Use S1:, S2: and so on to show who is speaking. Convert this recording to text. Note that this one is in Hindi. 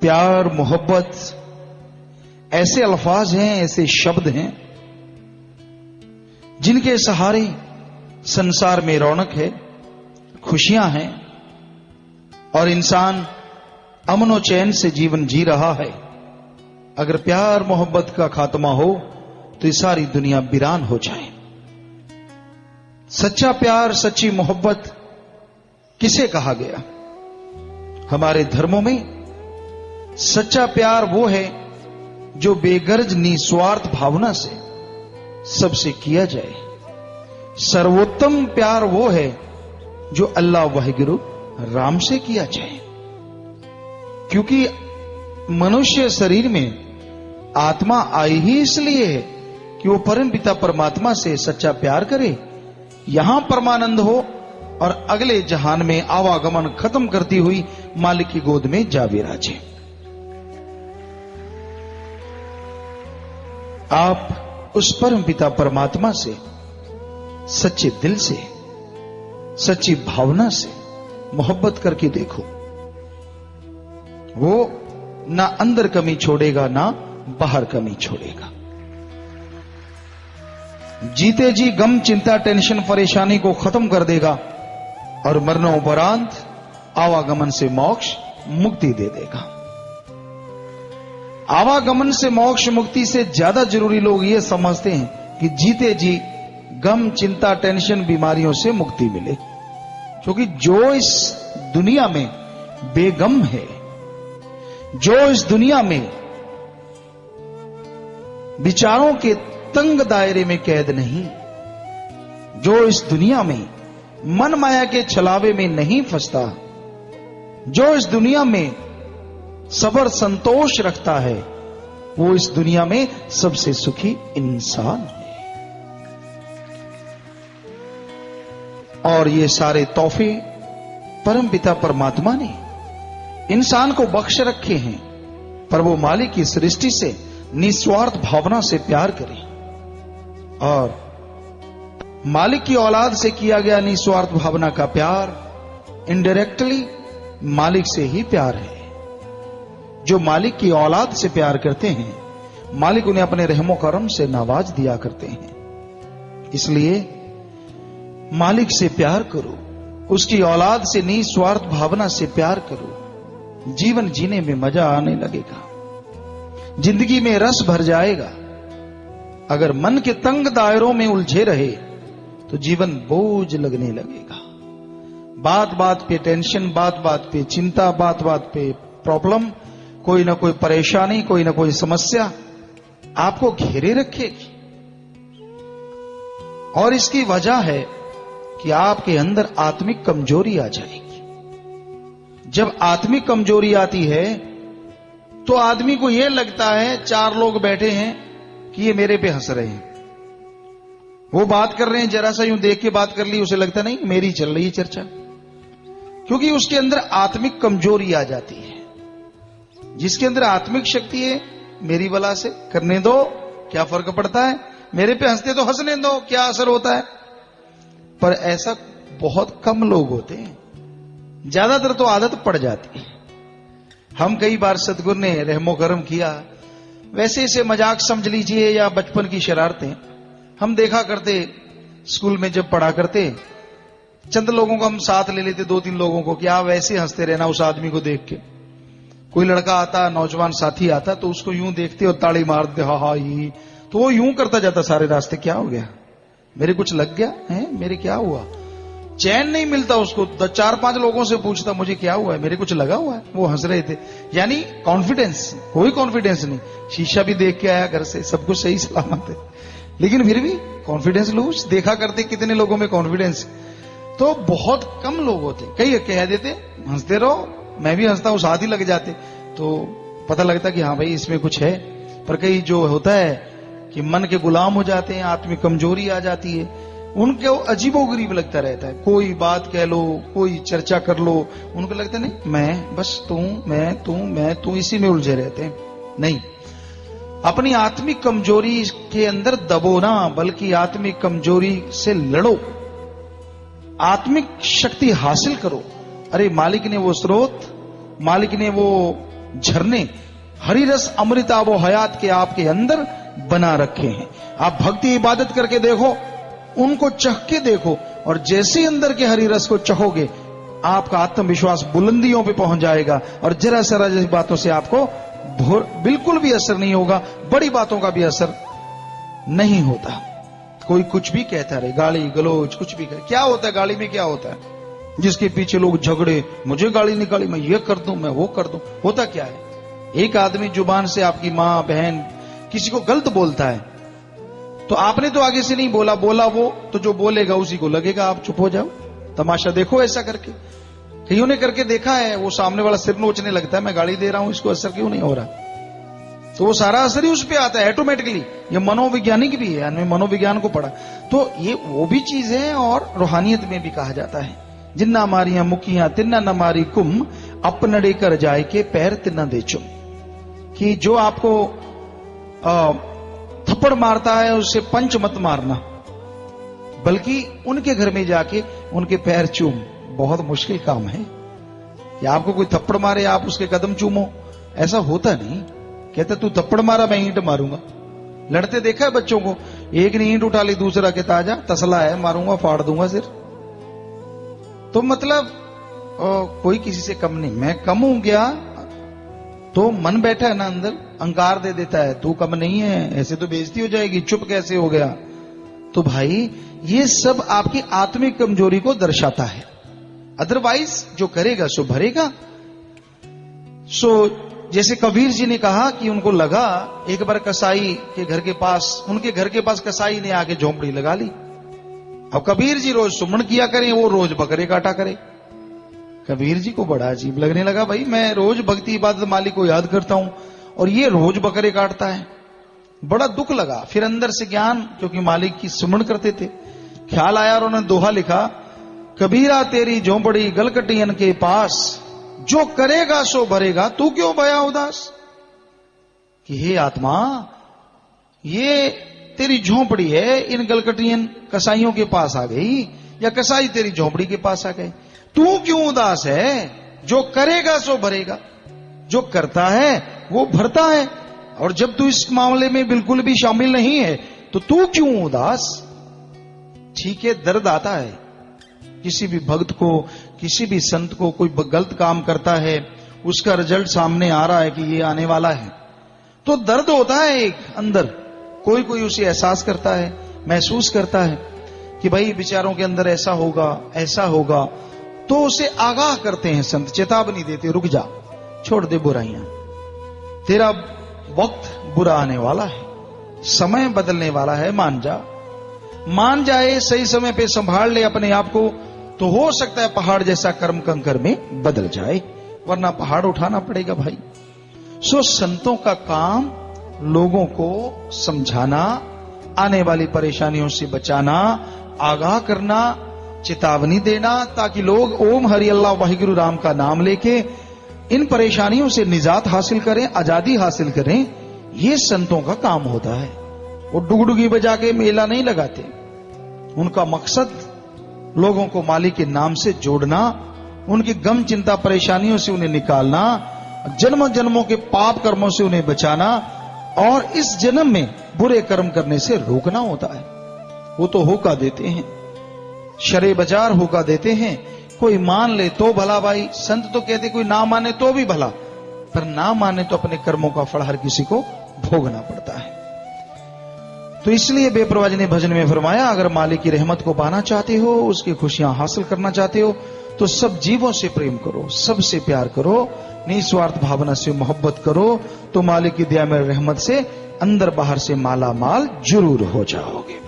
S1: प्यार, मोहब्बत ऐसे अल्फाज हैं, ऐसे शब्द हैं जिनके सहारे संसार में रौनक है, खुशियां हैं और इंसान अमन और चैन से जीवन जी रहा है। अगर प्यार मोहब्बत का खात्मा हो तो ये सारी दुनिया वीरान हो जाए। सच्चा प्यार, सच्ची मोहब्बत किसे कहा गया? हमारे धर्मों में सच्चा प्यार वो है जो बेगर्ज निस्वार्थ भावना से सबसे किया जाए। सर्वोत्तम प्यार वो है जो अल्लाह वाहिगुरु राम से किया जाए, क्योंकि मनुष्य शरीर में आत्मा आई ही इसलिए है कि वो परम पिता परमात्मा से सच्चा प्यार करे, यहां परमानंद हो और अगले जहान में आवागमन खत्म करती हुई मालिक की गोद में जा विराजे। आप उस परम पिता परमात्मा से सच्चे दिल से, सच्ची भावना से मोहब्बत करके देखो। वो ना अंदर कमी छोड़ेगा, ना बाहर कमी छोड़ेगा। जीते जी गम, चिंता, टेंशन, परेशानी को खत्म कर देगा और मरणोपरांत आवागमन से मोक्ष, मुक्ति दे देगा। आवागमन से मोक्ष, मुक्ति से ज्यादा जरूरी लोग ये समझते हैं कि जीते जी गम, चिंता, टेंशन, बीमारियों से मुक्ति मिले, क्योंकि जो इस दुनिया में बेगम है, जो इस दुनिया में विचारों के तंग दायरे में कैद नहीं, जो इस दुनिया में मन माया के छलावे में नहीं फंसता, जो इस दुनिया में सबर संतोष रखता है, वो इस दुनिया में सबसे सुखी इंसान है। और ये सारे तोहफे परम पिता परमात्मा ने इंसान को बख्श रखे हैं, पर वो मालिक की सृष्टि से निस्वार्थ भावना से प्यार करे। और मालिक की औलाद से किया गया निस्वार्थ भावना का प्यार इनडायरेक्टली मालिक से ही प्यार है। जो मालिक की औलाद से प्यार करते हैं, मालिक उन्हें अपने रहमो करम से नवाज दिया करते हैं। इसलिए मालिक से प्यार करो, उसकी औलाद से निस्वार्थ भावना से प्यार करो। जीवन जीने में मजा आने लगेगा, जिंदगी में रस भर जाएगा। अगर मन के तंग दायरों में उलझे रहे तो जीवन बोझ लगने लगेगा। बात बात पे टेंशन, बात बात पे चिंता, बात बात पे प्रॉब्लम, कोई ना कोई परेशानी, कोई ना कोई समस्या आपको घेरे रखेगी। और इसकी वजह है कि आपके अंदर आत्मिक कमजोरी आ जाएगी। जब आत्मिक कमजोरी आती है तो आदमी को यह लगता है चार लोग बैठे हैं कि ये मेरे पे हंस रहे हैं, वो बात कर रहे हैं, जरा सा यूं देख के बात कर ली, उसे लगता नहीं मेरी चल रही है चर्चा, क्योंकि उसके अंदर आत्मिक कमजोरी आ जाती है। जिसके अंदर आत्मिक शक्ति है, मेरी बला से करने दो, क्या फर्क पड़ता है, मेरे पे हंसते तो हंसने दो, क्या असर होता है। पर ऐसा बहुत कम लोग होते हैं, ज्यादातर तो आदत पड़ जाती है। हम कई बार सतगुरु ने रहमो करम किया, वैसे इसे मजाक समझ लीजिए या बचपन की शरारतें। हम देखा करते स्कूल में जब पढ़ा करते, चंद लोगों को हम साथ ले लेते, 2-3 लोगों को, कि आप वैसे हंसते रहना उस आदमी को देख के। कोई लड़का आता, नौजवान साथी आता, तो उसको यूं देखते और ताड़ी मारते, हा हा ही, तो वो यूं करता जाता सारे रास्ते, क्या हो गया, मेरे कुछ लग गया है, मेरे क्या हुआ। चैन नहीं मिलता उसको, 4-5 लोगों से पूछता मुझे क्या हुआ है, मेरे कुछ लगा हुआ है। वो हंस रहे थे, यानी कॉन्फिडेंस, कोई कॉन्फिडेंस नहीं। शीशा भी देख के आया घर से, सब कुछ सही सलामत है, लेकिन फिर भी कॉन्फिडेंस लूज। देखा करते कितने लोगों में कॉन्फिडेंस, तो बहुत कम लोग होते। कई कह देते हंसते रहो, मैं भी हंसता हूं, साथ ही लग जाते, तो पता लगता कि हाँ भाई इसमें कुछ है। पर कई जो होता है कि मन के गुलाम हो जाते हैं, आत्मिक कमजोरी आ जाती है, उनको अजीबोगरीब लगता रहता है। कोई बात कह लो, कोई चर्चा कर लो, उनको लगता नहीं मैं बस तू, मैं तू, इसी में उलझे रहते हैं। नहीं, अपनी आत्मिक कमजोरी के अंदर दबो ना, बल्कि आत्मिक कमजोरी से लड़ो, आत्मिक शक्ति हासिल करो। अरे मालिक ने वो स्रोत, मालिक ने वो झरने, हरि रस अमृता वो हयात के आपके अंदर बना रखे हैं। आप भक्ति इबादत करके देखो, उनको चख के देखो, और जैसे अंदर के हरि रस को चखोगे आपका आत्मविश्वास बुलंदियों पे पहुंच जाएगा, और जरा सरा जैसी बातों से आपको बिल्कुल भी असर नहीं होगा, बड़ी बातों का भी असर नहीं होता। कोई कुछ भी कहता रहे, गाली गलोच कुछ भी करे, क्या होता है गाली में? क्या होता है? जिसके पीछे लोग झगड़े, मुझे गाली निकाली, मैं ये कर दूं, मैं वो कर दूं। होता क्या है? एक आदमी जुबान से आपकी मां बहन किसी को गलत बोलता है, तो आपने तो आगे से नहीं बोला, बोला वो, तो जो बोलेगा उसी को लगेगा आप चुप हो जाओ। तमाशा देखो ऐसा करके, कईयों ने करके देखा है, वो सामने वाला सिर नोचने लगता है, मैं गाली दे रहा हूं, इसको असर क्यों नहीं हो रहा? तो वो सारा असर ही उस पर आता है ऑटोमेटिकली। ये मनोवैज्ञानिक भी है, यानी मनोविज्ञान को पढ़ा, तो ये वो भी चीज है। और रूहानियत में भी कहा जाता है, जिन्ना मारियां मुखियां तिन्ना न मारी कुम, अपनड़े कर जाए के पैर तिन्ना दे चुम। कि जो आपको थप्पड़ मारता है उससे पंच मत मारना, बल्कि उनके घर में जाके उनके पैर चूम। बहुत मुश्किल काम है कि आपको कोई थप्पड़ मारे आप उसके कदम चूमो, ऐसा होता नहीं। कहते तू थप्पड़ मारा मैं ईंट मारूंगा। लड़ते देखा है बच्चों को, एक ने ईंट उठा ली, दूसरा कहता आजा तसला है, मारूंगा, फाड़ दूंगा सिर। तो मतलब कोई किसी से कम नहीं। मैं कम हूं क्या? तो मन बैठा है ना अंदर, अंकार दे देता है, तू कम नहीं है, ऐसे तो बेइज्जती हो जाएगी, चुप कैसे हो गया? तो भाई ये सब आपकी आत्मिक कमजोरी को दर्शाता है। अदरवाइज जो करेगा सो भरेगा। सो जैसे कबीर जी ने कहा कि उनको लगा, एक बार कसाई के घर के पास, उनके घर के पास कसाई ने आके झोंपड़ी लगा ली। अब कबीर जी रोज सुमन किया करें, वो रोज बकरे काटा करे। कबीर जी को बड़ा अजीब लगने लगा, भाई मैं रोज भक्ति इबादत मालिक को याद करता हूं और ये रोज बकरे काटता है। बड़ा दुख लगा। फिर अंदर से ज्ञान, क्योंकि मालिक की सुमन करते थे, ख्याल आया और उन्होंने दोहा लिखा, कबीरा तेरी झोंपड़ी गलकटियन के पास, जो करेगा सो भरेगा, तू क्यों भया उदास? कि हे आत्मा, ये तेरी झोंपड़ी है, इन गलकटियन कसाईयों के पास आ गई, या कसाई तेरी झोंपड़ी के पास आ गए, तू क्यों उदास है? जो करेगा सो भरेगा, जो करता है वो भरता है। और जब तू इस मामले में बिल्कुल भी शामिल नहीं है तो तू क्यों उदास? ठीक है, दर्द आता है किसी भी भक्त को, किसी भी संत को, कोई गलत काम करता है, उसका रिजल्ट सामने आ रहा है कि ये आने वाला है, तो दर्द होता है एक अंदर। कोई कोई उसे एहसास करता है, महसूस करता है कि भाई बेचारों के अंदर ऐसा होगा, ऐसा होगा, तो उसे आगाह करते हैं संत, चेतावनी देते, रुक जा, छोड़ दे बुराइयां, तेरा वक्त बुरा आने वाला है, समय बदलने वाला है, मान जा। मान जाए, सही समय पे संभाल ले अपने आप को, तो हो सकता है पहाड़ जैसा कर्म कंकर में बदल जाए, वरना पहाड़ उठाना पड़ेगा भाई। सो संतों का काम लोगों को समझाना, आने वाली परेशानियों से बचाना, आगाह करना, चेतावनी देना, ताकि लोग ओम हरि अल्लाह वाहिगुरु राम का नाम लेके इन परेशानियों से निजात हासिल करें, आजादी हासिल करें। ये संतों का काम होता है। वो डुगडुगी बजा के मेला नहीं लगाते। उनका मकसद लोगों को मालिक के नाम से जोड़ना, उनकी गम चिंता परेशानियों से उन्हें निकालना, जन्म जन्मों के पाप कर्मों से उन्हें बचाना, और इस जन्म में बुरे कर्म करने से रोकना होता है। वो तो होका देते हैं, शरे बाजार होका देते हैं। कोई मान ले तो भला भाई, संत तो कहते कोई ना माने तो भी भला, पर ना माने तो अपने कर्मों का फल हर किसी को भोगना पड़ता है। तो इसलिए बेपरवाह जी ने भजन में फरमाया, अगर मालिक की रहमत को पाना चाहते हो, उसकी खुशियां हासिल करना चाहते हो, तो सब जीवों से प्रेम करो, सबसे प्यार करो, निस्वार्थ भावना से मोहब्बत करो, तो मालिक की दया में रहमत से अंदर बाहर से माला माल जरूर हो जाओगे।